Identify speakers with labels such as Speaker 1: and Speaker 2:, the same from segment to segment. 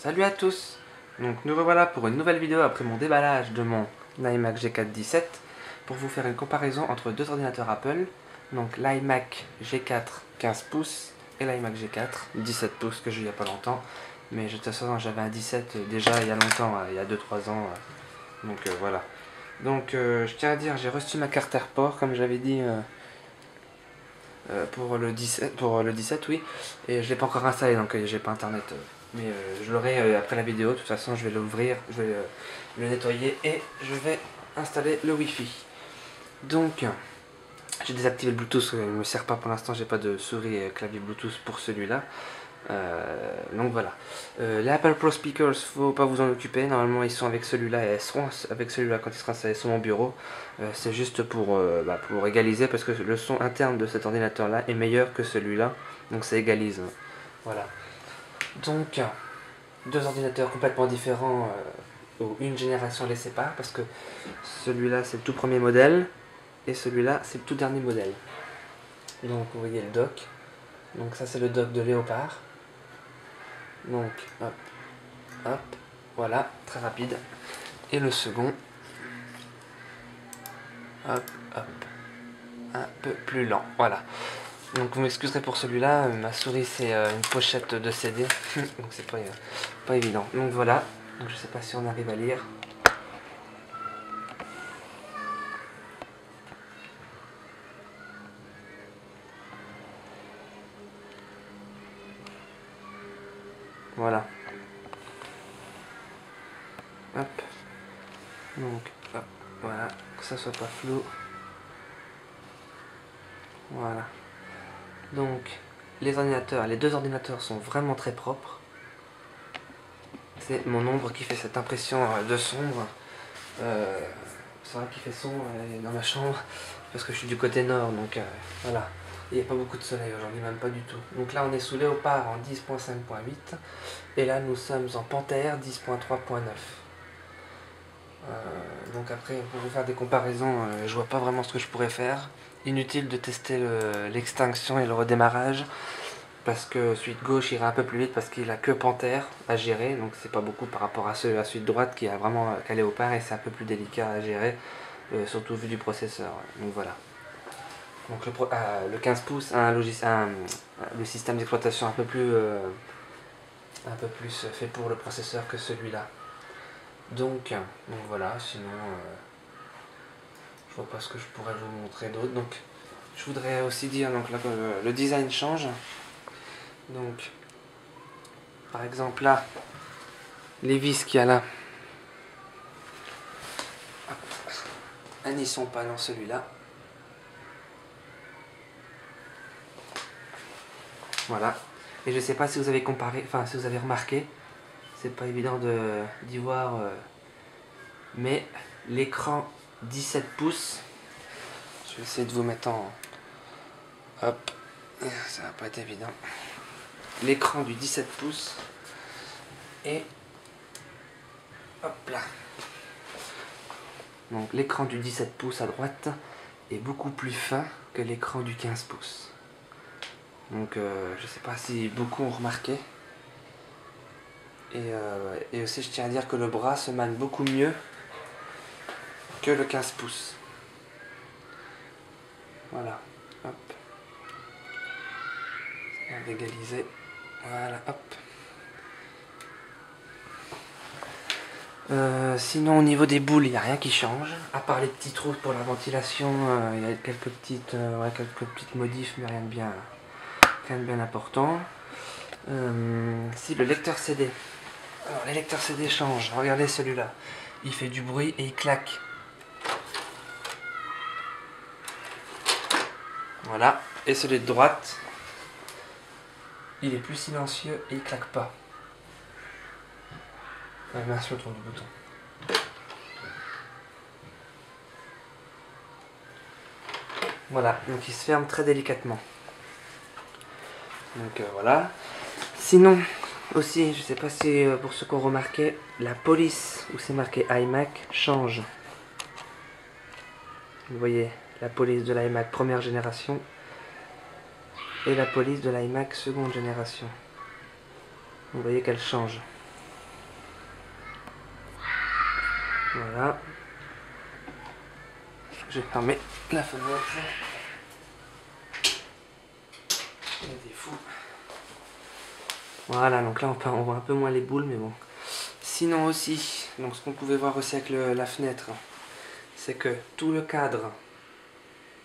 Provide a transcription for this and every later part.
Speaker 1: Salut à tous. Donc nous revoilà pour une nouvelle vidéo après mon déballage de mon iMac G4 17 pour vous faire une comparaison entre deux ordinateurs Apple, donc l'iMac G4 15 pouces et l'iMac G4 17 pouces que j'ai eu il n'y a pas longtemps. Mais de toute façon j'avais un 17 déjà il y a longtemps, il y a 2-3 ans, donc voilà. Donc je tiens à dire, j'ai reçu ma carte AirPort comme j'avais dit pour le 17 oui, et je l'ai pas encore installé donc j'ai pas internet. Mais je l'aurai après la vidéo, de toute façon je vais l'ouvrir, je vais le nettoyer et je vais installer le Wi-Fi. Donc j'ai désactivé le Bluetooth, il ne me sert pas pour l'instant, j'ai pas de souris et clavier Bluetooth pour celui-là. Donc voilà. Les Apple Pro Speakers, faut pas vous en occuper, normalement ils sont avec celui-là et elles seront avec celui-là quand il sera installé sur mon bureau. C'est juste pour égaliser parce que le son interne de cet ordinateur là est meilleur que celui-là, donc ça égalise. Voilà. Donc deux ordinateurs complètement différents où une génération les sépare parce que celui-là c'est le tout premier modèle et celui-là c'est le tout dernier modèle. Donc vous voyez le dock, donc ça c'est le dock de Léopard. Donc hop, hop, voilà, très rapide. Et le second, hop, hop, un peu plus lent, voilà. Donc vous m'excuserez pour celui-là, ma souris c'est une pochette de CD, donc c'est pas évident. Donc voilà, donc je sais pas si on arrive à lire. Voilà. Hop. Donc, hop, voilà, que ça soit pas flou. Voilà. Donc, les deux ordinateurs sont vraiment très propres. C'est mon ombre qui fait cette impression de sombre. C'est vrai qu'il fait sombre dans ma chambre parce que je suis du côté nord, donc voilà. Il n'y a pas beaucoup de soleil aujourd'hui, même pas du tout. Donc là, on est sous Léopard en 10.5.8 et là, nous sommes en Panthère 10.3.9. Donc après, pour vous faire des comparaisons, je vois pas vraiment ce que je pourrais faire. Inutile de tester l'extinction et le redémarrage parce que suite gauche ira un peu plus vite parce qu'il a que Panthère à gérer, donc c'est pas beaucoup par rapport à la suite droite qui a vraiment qu'à Léopard et c'est un peu plus délicat à gérer, surtout vu du processeur. Donc voilà. Donc le 15 pouces a le système d'exploitation un peu plus fait pour le processeur que celui-là. Donc voilà, sinon je vois pas ce que je pourrais vous montrer d'autre. Donc je voudrais aussi dire donc, là, que le design change. Donc par exemple là, les vis qu'il y a là, elles n'y sont pas dans celui-là. Voilà. Et je sais pas si vous avez comparé, enfin si vous avez remarqué, c'est pas évident d'y voir, mais l'écran 17 pouces, je vais essayer de vous mettre en... Hop, ça va pas être évident. L'écran du 17 pouces est... Hop là. Donc l'écran du 17 pouces à droite est beaucoup plus fin que l'écran du 15 pouces. Donc je sais pas si beaucoup ont remarqué. Et aussi je tiens à dire que le bras se manie beaucoup mieux que le 15 pouces. Voilà, hop. On va égaliser. Voilà, hop. Sinon au niveau des boules il n'y a rien qui change, à part les petits trous pour la ventilation, il y a quelques petites modifs mais rien de bien important. Si le lecteur CD, alors les lecteurs CD changent, regardez celui-là, il fait du bruit et il claque. Voilà, et celui de droite, il est plus silencieux et il claque pas. Merci autour du bouton. Voilà, donc il se ferme très délicatement. Donc voilà. Sinon, aussi, je sais pas si pour ceux qui ont remarqué, la police où c'est marqué iMac change. Vous voyez, la police de l'iMac première génération et la police de l'iMac seconde génération. Vous voyez qu'elle change. Voilà. Je vais fermer la fenêtre. Il y a des fous. Voilà, donc là on voit un peu moins les boules, mais bon. Sinon aussi, donc ce qu'on pouvait voir aussi avec la fenêtre, c'est que tout le cadre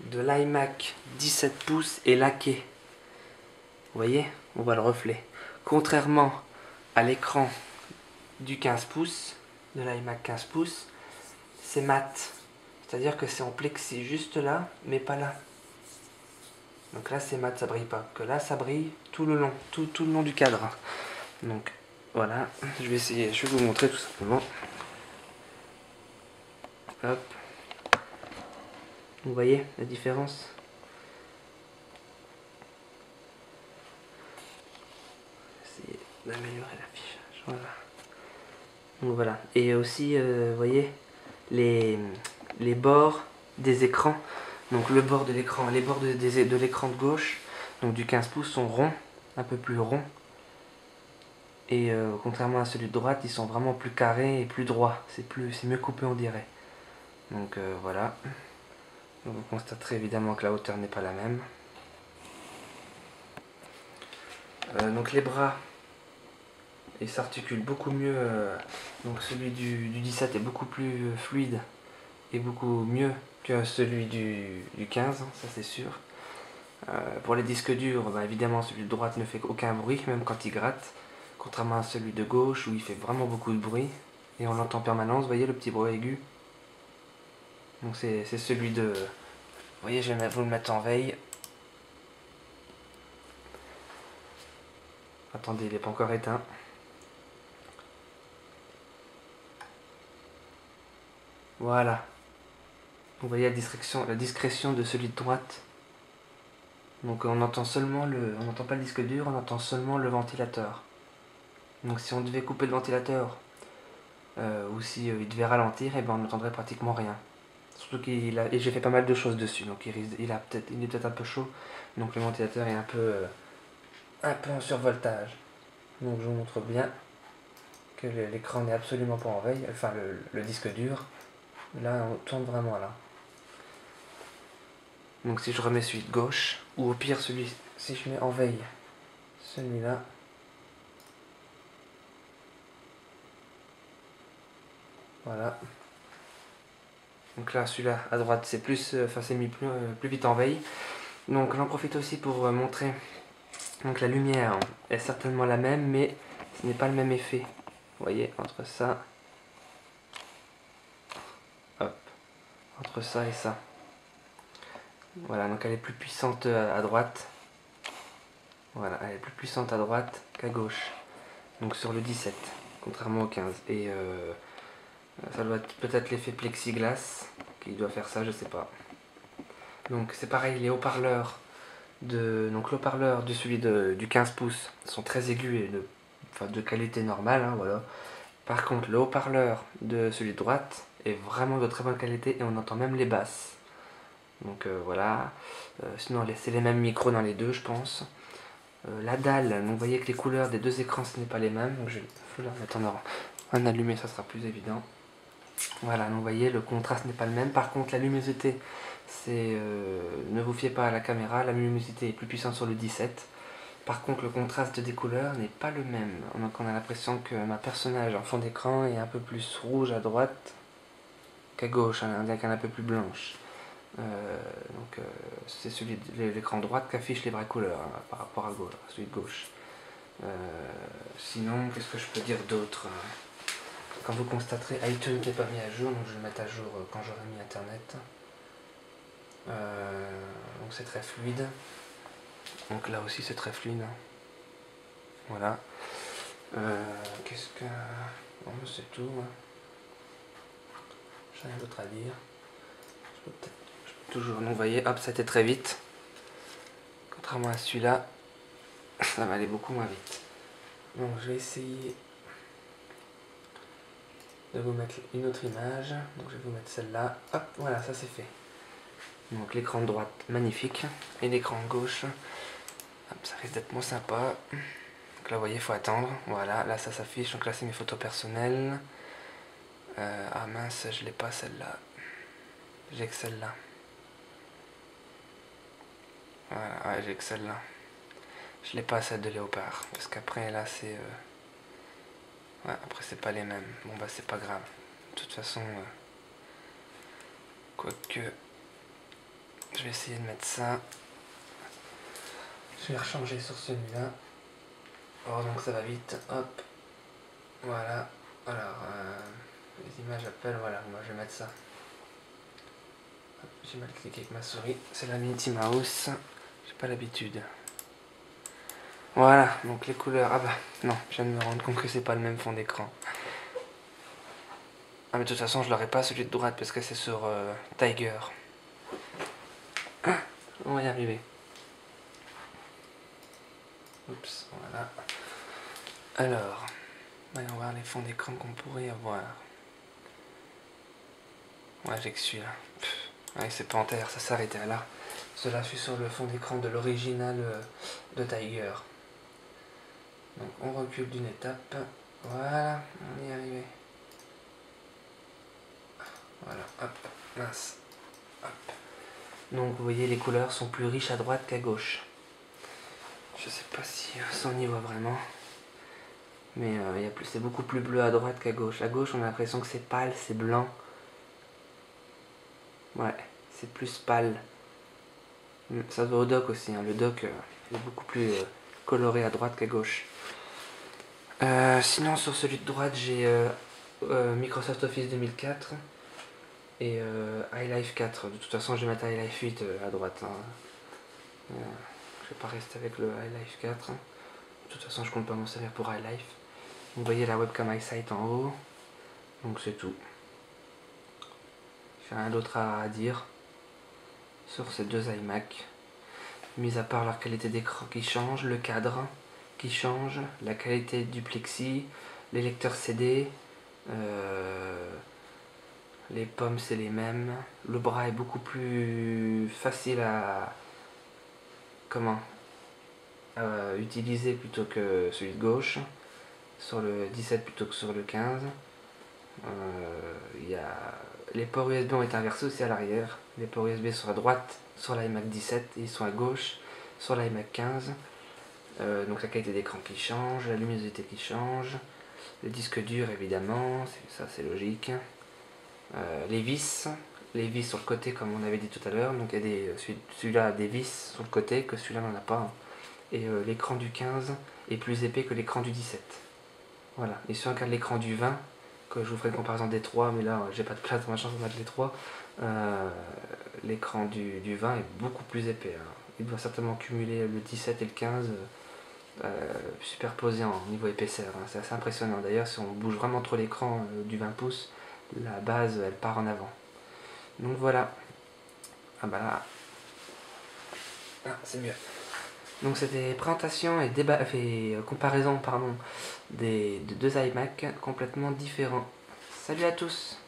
Speaker 1: de l'iMac 17 pouces est laqué. Vous voyez, on voit le reflet. Contrairement à l'écran du 15 pouces, de l'iMac 15 pouces, c'est mat. C'est-à-dire que c'est en plexi juste là, mais pas là. Donc là c'est mat, ça brille pas. Que là ça brille tout le long, tout le long du cadre. Donc voilà, je vais essayer, je vais vous montrer tout simplement. Hop. Vous voyez la différence? Essayer d'améliorer l'affichage. Voilà. Donc voilà. Et aussi, vous voyez, les bords des écrans. Donc le bord de l'écran, les bords de l'écran de gauche, donc du 15 pouces, sont ronds, un peu plus ronds. Et contrairement à celui de droite, ils sont vraiment plus carrés et plus droits. C'est mieux coupé, on dirait. Donc voilà. Donc, vous constaterez évidemment que la hauteur n'est pas la même. Donc les bras, ils s'articulent beaucoup mieux. Donc celui du 17 est beaucoup plus fluide et beaucoup mieux que celui du 15, hein, ça c'est sûr. Pour les disques durs, bah, évidemment celui de droite ne fait aucun bruit, même quand il gratte. Contrairement à celui de gauche où il fait vraiment beaucoup de bruit. Et on l'entend en permanence, vous voyez le petit bruit aigu. Donc c'est celui de... Vous voyez, je vais vous le mettre en veille. Attendez, il n'est pas encore éteint. Voilà. Vous voyez la discrétion de celui de droite. Donc on entend seulement on n'entend pas le disque dur, on entend seulement le ventilateur. Donc si on devait couper le ventilateur, ou si il devait ralentir, et ben on n'entendrait pratiquement rien. Surtout et j'ai fait pas mal de choses dessus, donc il est peut-être un peu chaud, donc le ventilateur est un peu en survoltage. Donc je vous montre bien que l'écran n'est absolument pas en veille, enfin le disque dur, là on tourne vraiment là. Donc si je remets celui de gauche, ou au pire si je mets en veille celui-là, voilà. Donc là celui-là à droite c'est plus, c'est mis plus vite en veille. Donc j'en profite aussi pour montrer, donc la lumière est certainement la même, mais ce n'est pas le même effet. Vous voyez, entre ça, hop, entre ça et ça. Voilà, donc elle est plus puissante à droite. Voilà, elle est plus puissante à droite qu'à gauche. Donc sur le 17, contrairement au 15. Et ça doit être peut-être l'effet plexiglas qui doit faire ça, je sais pas. Donc c'est pareil, les haut-parleurs donc l'haut-parleur de celui du 15 pouces sont très aigus et de qualité normale, hein, voilà. Par contre, le haut-parleur de celui de droite est vraiment de très bonne qualité et on entend même les basses. Donc voilà. Sinon, c'est les mêmes micros dans les deux, je pense. La dalle, donc vous voyez que les couleurs des deux écrans ce n'est pas les mêmes. Donc je vais la mettre en allumé, ça sera plus évident. Voilà, donc vous voyez, le contraste n'est pas le même. Par contre, la luminosité, ne vous fiez pas à la caméra, la luminosité est plus puissante sur le 17. Par contre, le contraste des couleurs n'est pas le même. Donc on a l'impression que ma personnage en fond d'écran est un peu plus rouge à droite qu'à gauche, hein, avec un peu plus blanche. C'est celui de l'écran droite qui affiche les vraies couleurs, hein, par rapport à gauche, celui de gauche. Sinon, qu'est-ce que je peux dire d'autre? Quand vous constaterez, iTunes n'est pas mis à jour, donc je vais le mettre à jour quand j'aurai mis Internet. Donc c'est très fluide. Donc là aussi c'est très fluide. Voilà. Qu'est-ce que... Bon, c'est tout. J'ai rien d'autre à dire. Je peux toujours... Donc vous voyez, hop, ça a été très vite. Contrairement à celui-là, ça va aller beaucoup moins vite. Donc je vais essayer de vous mettre une autre image. Donc je vais vous mettre celle-là. Hop, voilà, ça c'est fait. Donc l'écran de droite, magnifique. Et l'écran de gauche, hop, ça risque d'être moins sympa. Donc là, vous voyez, il faut attendre. Voilà, là ça s'affiche. Donc là, c'est mes photos personnelles. Ah mince, je l'ai pas celle-là. J'ai que celle-là. Voilà, ouais, j'ai que celle-là. Je l'ai pas celle de léopard. Parce qu'après là c'est... Ouais, après c'est pas les mêmes. Bon bah c'est pas grave. De toute façon... Quoique... Je vais essayer de mettre ça. Je vais rechanger sur celui-là. Oh donc ça va vite. Hop. Voilà. Alors... les images appellent. Voilà, moi je vais mettre ça. J'ai mal cliqué avec ma souris. C'est la Minty Mouse. J'ai pas l'habitude. Voilà, donc les couleurs. Ah bah non, je viens de me rendre compte que c'est pas le même fond d'écran. Ah mais de toute façon je l'aurai pas celui de droite parce que c'est sur Tiger. Ah, on va y arriver. Oups, voilà. Alors, voyons voir les fonds d'écran qu'on pourrait avoir. Ouais, j'ai que celui-là. Ouais, c'est Panthère, ça s'arrêtait là. Cela, je suis sur le fond d'écran de l'original de Tiger. Donc on recule d'une étape. Voilà, on y est arrivé. Voilà, hop, mince. Hop. Donc vous voyez, les couleurs sont plus riches à droite qu'à gauche. Je sais pas si on y voit vraiment. Mais c'est beaucoup plus bleu à droite qu'à gauche. À gauche, on a l'impression que c'est pâle, c'est blanc. Ouais, c'est plus pâle. Ça se voit au dock aussi. Hein. Le dock est beaucoup plus coloré à droite qu'à gauche. Sinon, sur celui de droite, j'ai Microsoft Office 2004 et iLife 4. De toute façon, je vais mettre iLife 8 à droite. Hein. Je vais pas rester avec le iLife 4. De toute façon, je compte pas m'en servir pour iLife. Vous voyez la webcam iSight en haut. Donc c'est tout. J'ai rien d'autre à dire sur ces deux iMac. Mis à part leur qualité d'écran qui change, le cadre qui change, la qualité du plexi, les lecteurs CD, les pommes c'est les mêmes. Le bras est beaucoup plus facile à utiliser plutôt que celui de gauche. Sur le 17 plutôt que sur le 15. Les ports USB ont été inversés aussi à l'arrière. Les ports USB sont à droite sur l'iMac 17 et ils sont à gauche sur l'iMac 15. Donc la qualité d'écran qui change, la luminosité qui change, le disque dur évidemment, ça c'est logique. Les vis sur le côté comme on avait dit tout à l'heure, donc il y a celui-là a des vis sur le côté que celui-là n'en a pas. Et l'écran du 15 est plus épais que l'écran du 17. Voilà, et si on regarde l'écran du 20, que je vous ferai une comparaison des 3, mais là j'ai pas de place dans ma chambre pour mettre les 3, l'écran du 20 est beaucoup plus épais. Hein. Il doit certainement cumuler le 17 et le 15 superposés en niveau épaisseur. Hein. C'est assez impressionnant. D'ailleurs, si on bouge vraiment trop l'écran du 20 pouces, la base elle part en avant. Donc voilà. Ah bah là. Ah, c'est mieux. Donc c'était présentation et comparaison de deux iMac complètement différents. Salut à tous!